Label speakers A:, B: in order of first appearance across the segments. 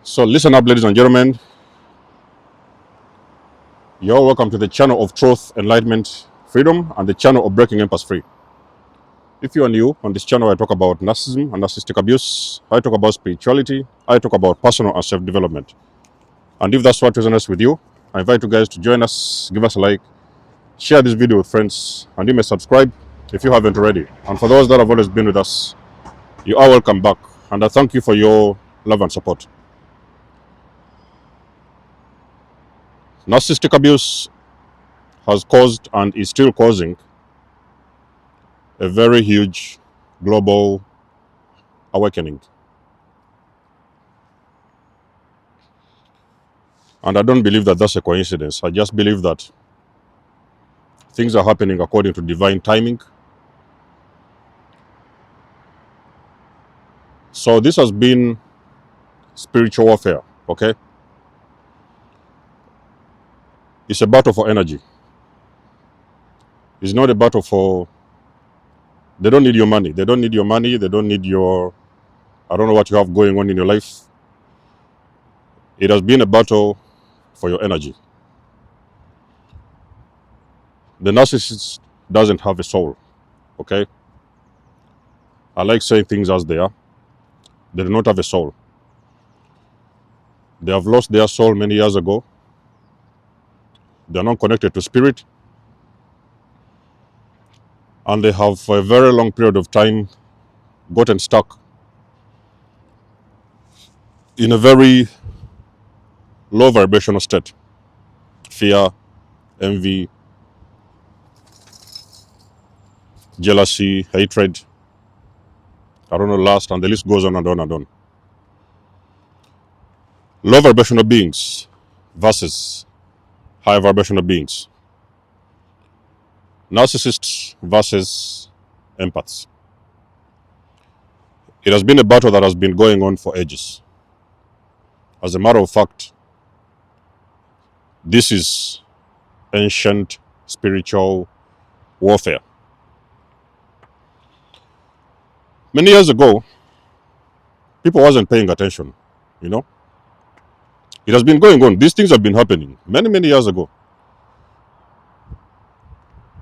A: So listen up, ladies and gentlemen. You're welcome to the channel of truth, enlightenment, freedom, and the channel of breaking empires free. If you are new on this channel, I talk about narcissism and narcissistic abuse. I talk about spirituality. I talk about personal and self-development. And if that's what resonates with you, I invite you guys to join us, give us a like, share this video with friends, and you may subscribe if you haven't already. And for those that have always been with us, you are welcome back. And I thank you for your love and support. Narcissistic abuse has caused and is still causing a very huge global awakening. And I don't believe that that's a coincidence. I just believe that things are happening according to divine timing. So this has been spiritual warfare, okay? It's a battle for energy. It's not a battle for... They don't need your money. They don't need your money. They don't need your... I don't know what you have going on in your life. It has been a battle for your energy. The narcissist doesn't have a soul, okay? I like saying things as they are. They do not have a soul. They have lost their soul many years ago. They are not connected to spirit. And they have, for a very long period of time, gotten stuck in a very low vibrational state. Fear, envy, jealousy, hatred, I don't know, lust, and the list goes on and on and on. Low vibrational beings versus high vibrational beings. Narcissists versus empaths. It has been a battle that has been going on for ages. As a matter of fact, this is ancient spiritual warfare. Many years ago, people wasn't paying attention, you know. It has been going on. These things have been happening many years ago.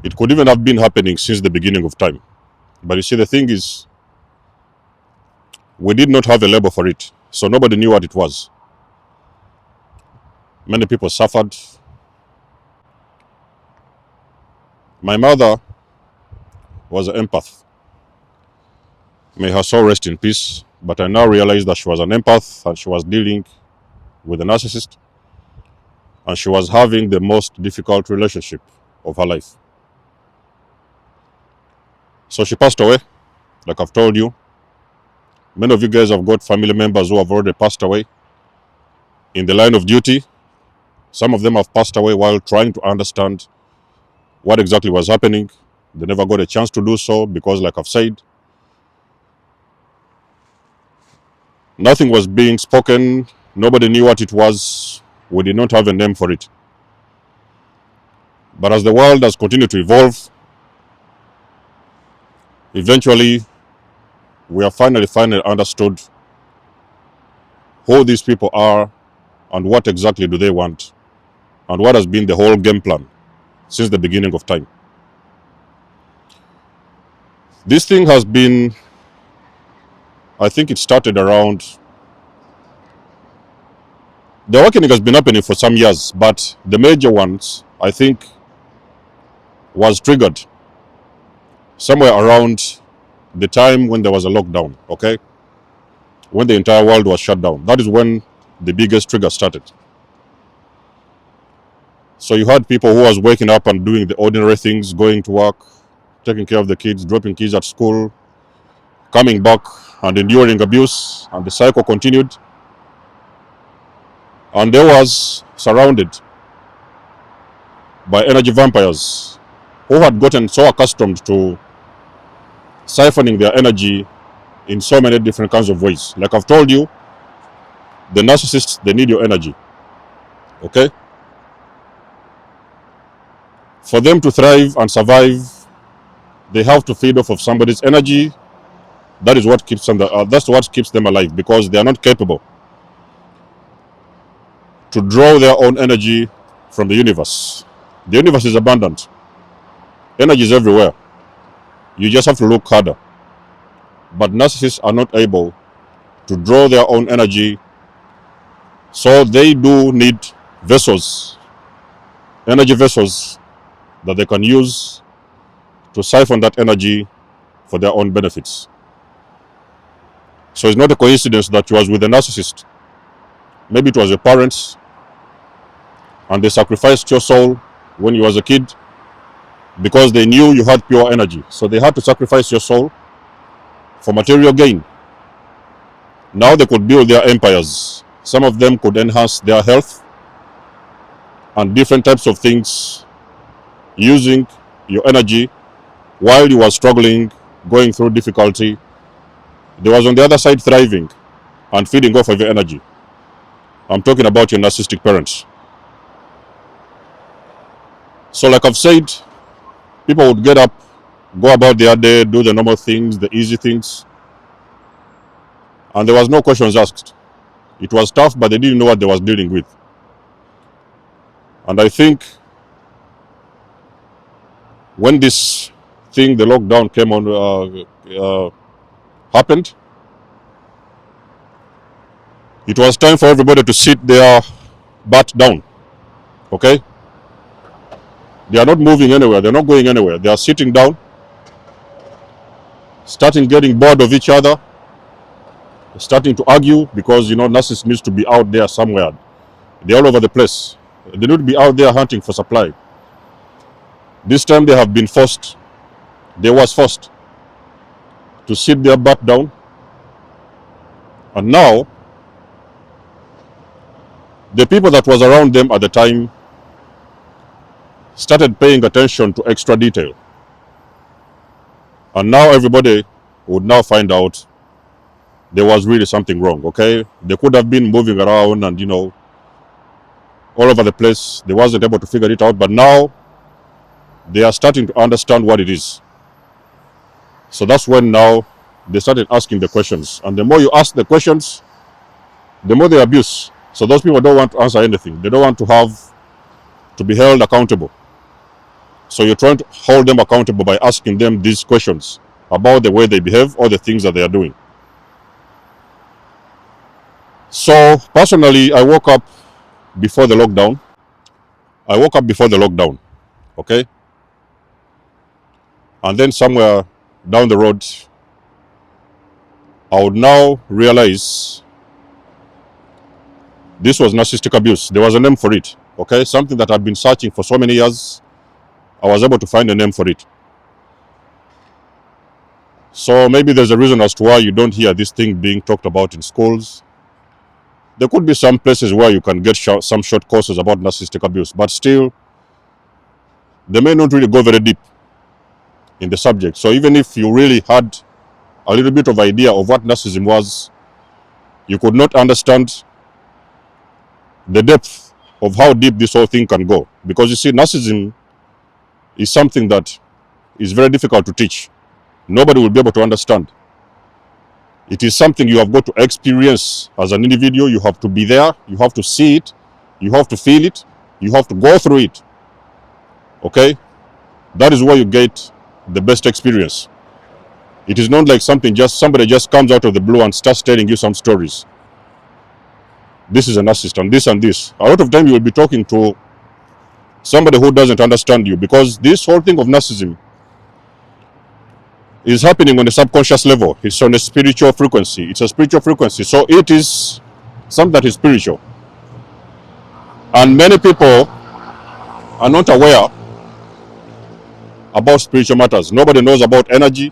A: It could even have been happening since the beginning of time. But you see, the thing is, we did not have a label for it, so nobody knew what it was. Many people suffered. My mother was an empath. May her soul rest in peace. But I now realize that she was an empath and she was dealing with a narcissist. And she was having the most difficult relationship of her life. So she passed away, like I've told you. Many of you guys have got family members who have already passed away in the line of duty. Some of them have passed away while trying to understand what exactly was happening. They never got a chance to do so because, like I've said, nothing was being spoken. Nobody knew what it was. We did not have a name for it. But as the world has continued to evolve, eventually, we have finally understood who these people are and what exactly do they want and what has been the whole game plan since the beginning of time. This thing has been, I think it started around, the awakening has been happening for some years, but the major ones, I think, was triggered somewhere around the time when there was a lockdown, okay? When the entire world was shut down. That is when the biggest trigger started. So you had people who was waking up and doing the ordinary things, going to work, taking care of the kids, dropping kids at school, coming back and enduring abuse, and the cycle continued. And they was surrounded by energy vampires who had gotten so accustomed to siphoning their energy in so many different kinds of ways. Like I've told you, the narcissists, they need your energy, okay? For them to thrive and survive, they have to feed off of somebody's energy. That is what keeps them. That's what keeps them alive, because they are not capable to draw their own energy from the universe. The universe is abundant. Energy is everywhere. You just have to look harder. But narcissists are not able to draw their own energy, so they do need vessels, energy vessels that they can use to siphon that energy for their own benefits. So it's not a coincidence that you was with a narcissist. Maybe it was your parents, and they sacrificed your soul when you was a kid because they knew you had pure energy. So they had to sacrifice your soul for material gain. Now they could build their empires. Some of them could enhance their health and different types of things using your energy while you were struggling, going through difficulty. They was on the other side thriving and feeding off of your energy. I'm talking about your narcissistic parents. So like I've said, people would get up, go about their day, do the normal things, the easy things, and there was no questions asked. It was tough, but they didn't know what they was dealing with. And I think when this thing, the lockdown came on, happened, it was time for everybody to sit their butt down. Okay? They are not moving anywhere. They're not going anywhere. They are sitting down, starting getting bored of each other, starting to argue because, narcissists needs to be out there somewhere. They're all over the place. They need to be out there hunting for supply. This time they have been forced. They was forced to sit their butt down. And now, the people that was around them at the time started paying attention to extra detail. And now everybody would now find out there was really something wrong, okay? They could have been moving around and, all over the place. They wasn't able to figure it out, but now they are starting to understand what it is. So that's when now they started asking the questions. And the more you ask the questions, the more they abuse. So those people don't want to answer anything. They don't want to be held accountable. So you're trying to hold them accountable by asking them these questions about the way they behave or the things that they are doing. So personally, I woke up before the lockdown. Okay? And then somewhere down the road, I would now realize this was narcissistic abuse. There was a name for it, okay? Something that I've been searching for so many years. I was able to find a name for it. So maybe there's a reason as to why you don't hear this thing being talked about in schools. There could be some places where you can get some short courses about narcissistic abuse, but still, they may not really go very deep in the subject. So even if you really had a little bit of idea of what narcissism was, you could not understand the depth of how deep this whole thing can go. Because you see, narcissism is something that is very difficult to teach. Nobody will be able to understand. It is something you have got to experience as an individual. You have to be there. You have to see it. You have to feel it. You have to go through it. Okay? That is where you get the best experience. It is not like somebody just comes out of the blue and starts telling you some stories. This is a narcissist and this and this. A lot of time you will be talking to somebody who doesn't understand you, because this whole thing of narcissism is happening on a subconscious level. It's on a spiritual frequency. It's a spiritual frequency. So it is something that is spiritual. And many people are not aware about spiritual matters. Nobody knows about energy.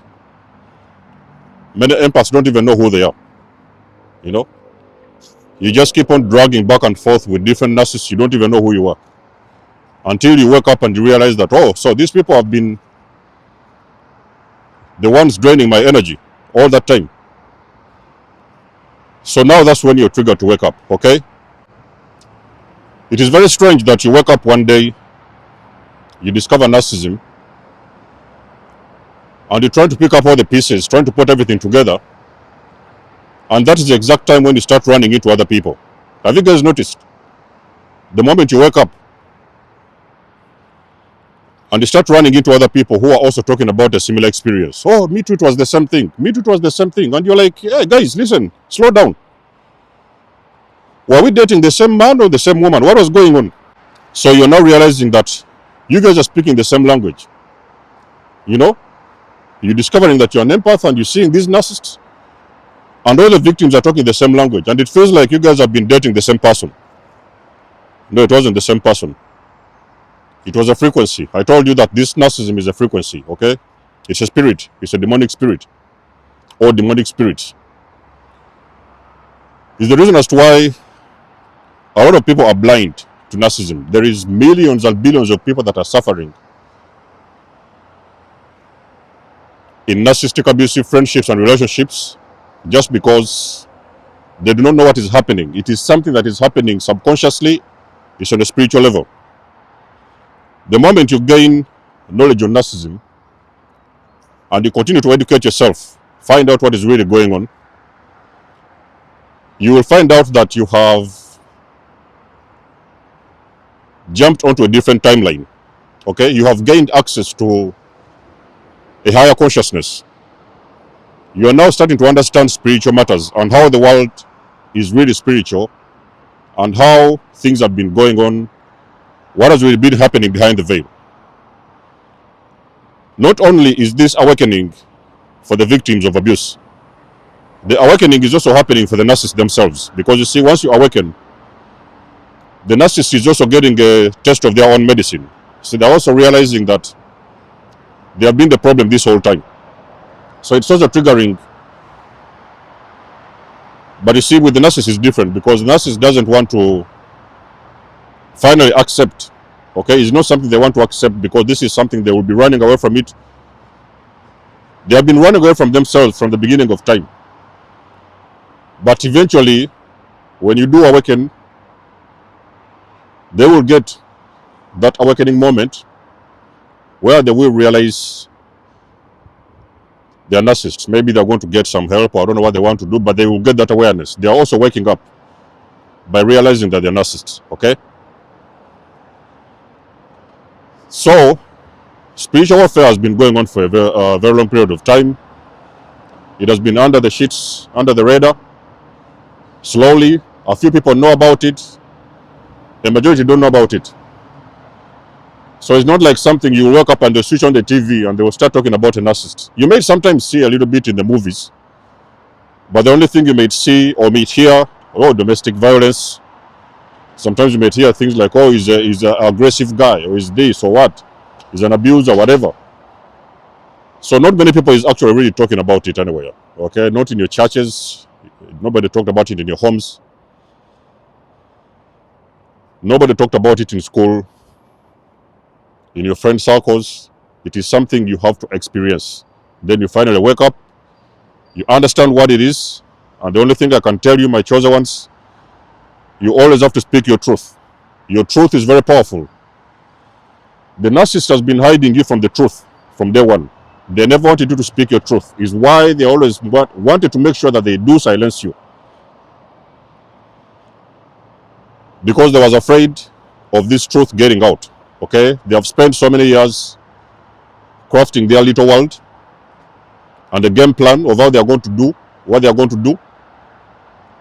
A: Many empaths don't even know who they are. You just keep on dragging back and forth with different narcissists. You don't even know who you are. Until you wake up and you realize that, oh, so these people have been the ones draining my energy all that time. So now that's when you're triggered to wake up, okay? It is very strange that you wake up one day, you discover narcissism, and you're trying to pick up all the pieces, trying to put everything together, and that is the exact time when you start running into other people. Have you guys noticed? The moment you wake up and you start running into other people who are also talking about a similar experience. Oh, me too, it was the same thing. Me too, it was the same thing. And you're like, hey, guys, listen, slow down. Were we dating the same man or the same woman? What was going on? So you're now realizing that you guys are speaking the same language. You know, you're discovering that you're an empath and you're seeing these narcissists, and all the victims are talking the same language, and it feels like you guys have been dating the same person. No, it wasn't the same person. It was a frequency. I told you that this narcissism is a frequency, okay? It's a spirit. It's a demonic spirit or demonic spirits. It's the reason as to why a lot of people are blind to narcissism. There is millions and billions of people that are suffering in narcissistic abusive friendships and relationships just because they do not know what is happening. It is something that is happening subconsciously. It's on a spiritual level. The moment you gain knowledge on narcissism and you continue to educate yourself, find out what is really going on, you will find out that you have jumped onto a different timeline. Okay, you have gained access to a higher consciousness. You are now starting to understand spiritual matters and how the world is really spiritual and how things have been going on, what has really been happening behind the veil. Not only is this awakening for the victims of abuse, the awakening is also happening for the narcissists themselves. Because you see, once you awaken, the narcissist is also getting a taste of their own medicine. So they're also realizing that they have been the problem this whole time. So it's also triggering. But you see, with the narcissist it's different, because the narcissist doesn't want to finally accept. Okay, it's not something they want to accept, because this is something they will be running away from it. They have been running away from themselves from the beginning of time. But eventually, when you do awaken, they will get that awakening moment where they will realize they are narcissists. Maybe they're going to get some help, or I don't know what they want to do, but they will get that awareness. They are also waking up by realizing that they're narcissists. Okay? So, spiritual warfare has been going on for a very long period of time. It has been under the sheets, under the radar. Slowly, a few people know about it. The majority don't know about it. So it's not like something you wake up and they switch on the TV and they will start talking about a narcissist. You may sometimes see a little bit in the movies, but the only thing you may see or may hear, oh, domestic violence. Sometimes you may hear things like, oh, he's an aggressive guy, or he's this, or what. He's an abuser, whatever. So not many people is actually really talking about it anywhere. Okay, not in your churches. Nobody talked about it in your homes. Nobody talked about it in school, in your friend circles. It is something you have to experience. Then you finally wake up, you understand what it is, and the only thing I can tell you, my chosen ones, you always have to speak your truth. Your truth is very powerful. The narcissist has been hiding you from the truth from day one. They never wanted you to speak your truth. Is why they always wanted to make sure that they do silence you. Because they was afraid of this truth getting out. Okay? They have spent so many years crafting their little world and the game plan of how they are going to do what they are going to do.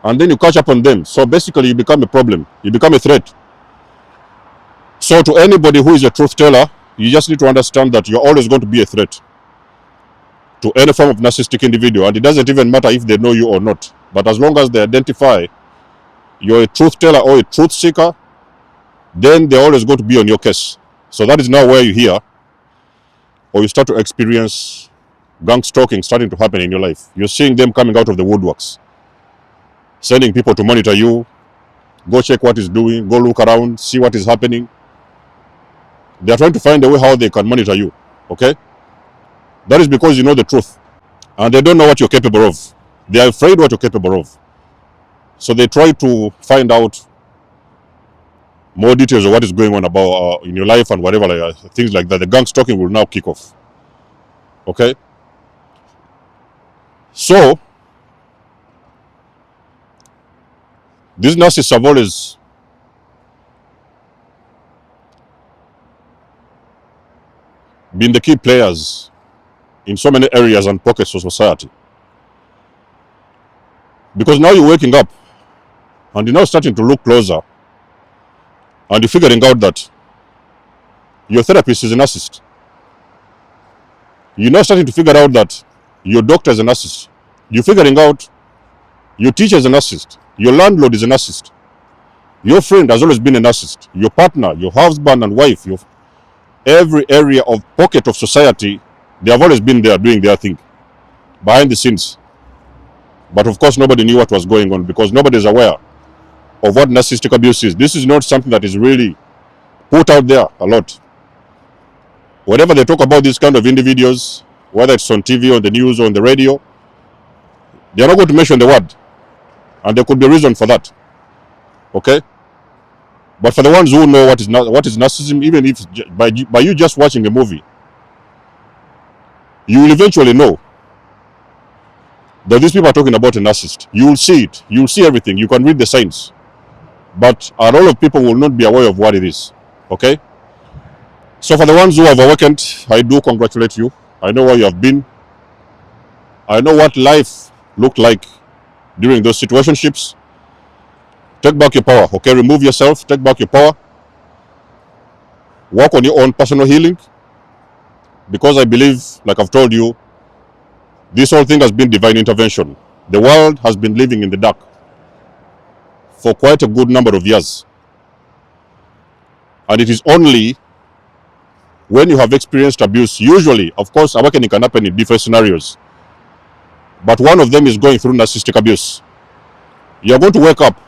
A: And then you catch up on them. So basically you become a problem. You become a threat. So to anybody who is a truth teller, you just need to understand that you're always going to be a threat to any form of narcissistic individual. And it doesn't even matter if they know you or not. But as long as they identify you're a truth teller or a truth seeker, then they're always going to be on your case. So that is now where you hear or you start to experience gang stalking starting to happen in your life. You're seeing them coming out of the woodworks, sending people to monitor you, go check what is doing, go look around, see what is happening. They're trying to find a way how they can monitor you. Okay? That is because you know the truth. And they don't know what you're capable of. They are afraid what you're capable of. So they try to find out more details of what is going on about in your life and whatever, things like that. The gang stalking will now kick off. Okay? So, these narcissists have always been the key players in so many areas and pockets of society. Because now you're waking up and you're now starting to look closer and you're figuring out that your therapist is a narcissist. You're now starting to figure out that your doctor is a narcissist. You're figuring out your teacher is a narcissist. Your landlord is a narcissist. Your friend has always been a narcissist. Your partner, your husband and wife, every area of pocket of society, they have always been there doing their thing behind the scenes. But of course, nobody knew what was going on because nobody is aware of what narcissistic abuse is. This is not something that is really put out there a lot. Whenever they talk about these kind of individuals, whether it's on TV, on the news, or on the radio, they are not going to mention the word. And there could be a reason for that. Okay? But for the ones who know what is narcissism, even if by you just watching a movie, you will eventually know that these people are talking about a narcissist. You will see it. You will see everything. You can read the signs. But a lot of people will not be aware of what it is. Okay? So for the ones who have awakened, I do congratulate you. I know where you have been. I know what life looked like during those situationships. Take back your power. Okay? Remove yourself. Take back your power. Work on your own personal healing. Because I believe, like I've told you, this whole thing has been divine intervention. The world has been living in the dark for quite a good number of years. And it is only when you have experienced abuse, usually, of course, awakening can happen in different scenarios. But one of them is going through narcissistic abuse. You're going to wake up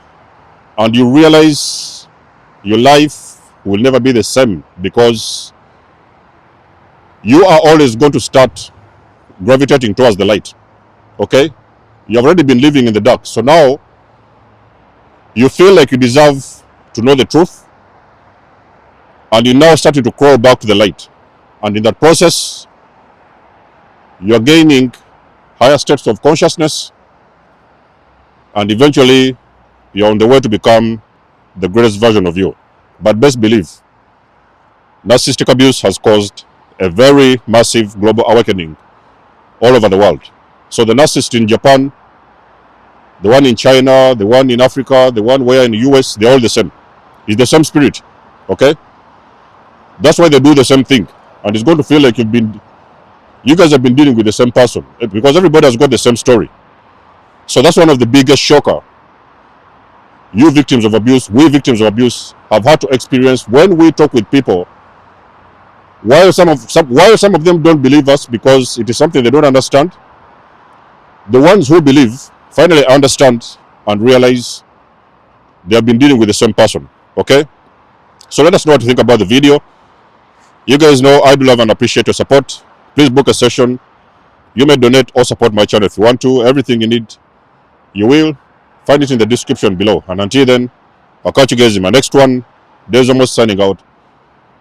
A: and you realize your life will never be the same because you are always going to start gravitating towards the light. Okay? You have already been living in the dark. So now you feel like you deserve to know the truth. And you're now starting to crawl back to the light. And in that process, you're gaining higher states of consciousness. And eventually, you're on the way to become the greatest version of you. But best believe, narcissistic abuse has caused a very massive global awakening all over the world. So the narcissist in Japan, the one in China, the one in Africa, the one where in the US, they're all the same. It's the same spirit. Okay? That's why they do the same thing. And it's going to feel like you guys have been dealing with the same person because everybody has got the same story. So that's one of the biggest shocker you victims of abuse, we victims of abuse have had to experience when we talk with people. While some of them don't believe us because it is something they don't understand, the ones who believe finally understand and realize they have been dealing with the same person. Okay? So let us know what you think about the video. You guys know I do love and appreciate your support. Please book a session. You may donate or support my channel if you want to. Everything you need, you will find it in the description below. And until then, I'll catch you guys in my next one. There's almost signing out.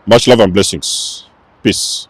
A: Much love and blessings. Peace.